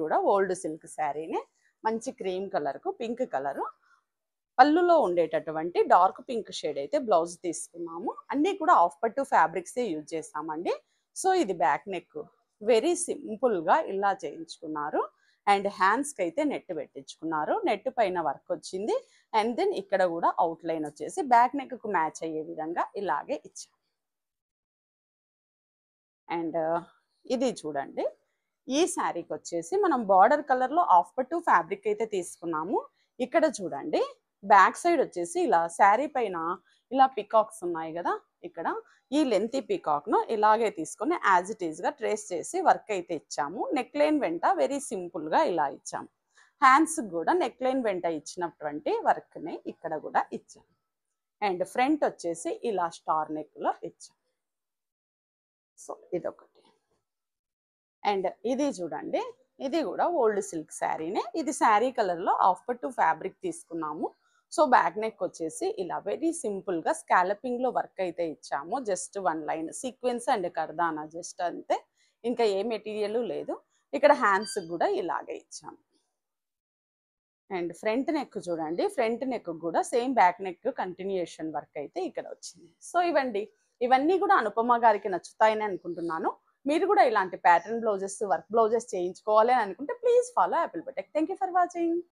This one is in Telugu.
కూడా ఓల్డ్ సిల్క్ శారీనే మంచి క్రీమ్ కలర్కు పింక్ కలరు పళ్ళులో ఉండేటటువంటి డార్క్ పింక్ షేడ్ అయితే బ్లౌజ్ తీసుకున్నాము. అన్నీ కూడా ఆఫ్ పట్టు ఫ్యాబ్రిక్సే యూజ్ చేస్తామండి. సో ఇది బ్యాక్ నెక్ వెరీ సింపుల్గా ఇలా చేయించుకున్నారు. అండ్ హ్యాండ్స్కి అయితే నెట్ పెట్టించుకున్నారు. నెట్ పైన వర్క్ వచ్చింది. అండ్ దెన్ ఇక్కడ కూడా అవుట్ లైన్ వచ్చేసి బ్యాక్ నెక్కు మ్యాచ్ అయ్యే విధంగా ఇలాగే ఇచ్చాం. అండ్ ఇది చూడండి, ఈ శారీకి వచ్చేసి మనం బార్డర్ కలర్లో ఆఫ్ పట్టు ఫ్యాబ్రిక్ అయితే తీసుకున్నాము. ఇక్కడ చూడండి బ్యాక్ సైడ్ వచ్చేసి ఇలా శారీ పైన ఇలా పికాక్స్ ఉన్నాయి కదా, ఇక్కడ ఈ లెంతీ పికాక్ను ఇలాగే తీసుకొని యాజ్ ఇట్ ఈస్గా ట్రేస్ చేసి వర్క్ అయితే ఇచ్చాము. నెక్ లైన్ వెంట వెరీ సింపుల్గా ఇలా ఇచ్చాము. హ్యాండ్స్ కూడా నెక్ లైన్ వెంట ఇచ్చినటువంటి వర్క్ని ఇక్కడ కూడా ఇచ్చాము. అండ్ ఫ్రంట్ వచ్చేసి ఇలా స్టార్ నెక్లో ఇచ్చాము. సో ఇదొకటి. అండ్ ఇది చూడండి, ఇది కూడా ఓల్డ్ సిల్క్ శారీనే. ఇది శారీ కలర్లో ఆఫ్ పట్టు ఫ్యాబ్రిక్ తీసుకున్నాము. సో బ్యాక్ నెక్ వచ్చేసి ఇలా వెరీ సింపుల్గా స్కాలపింగ్లో వర్క్ అయితే ఇచ్చాము. Just one line sequence and కర్దానా జస్ట్ అంతే, ఇంకా ఏ మెటీరియల్ లేదు. ఇక్కడ హ్యాండ్స్ కూడా ఇలాగే ఇచ్చాము. అండ్ ఫ్రంట్ నెక్ చూడండి, ఫ్రంట్ నెక్ కూడా same back neck continuation work అయితే ఇక్కడ వచ్చింది. సో ఇవన్నీ కూడా అనుపమ గారికి నచ్చుతాయని అనుకుంటున్నాను. మీరు కూడా ఇలాంటి ప్యాటర్న్ బ్లౌజెస్ వర్క్ బ్లౌజెస్ చేయించుకోవాలి అని అనుకుంటే please follow Apple boutique. Thank you for watching.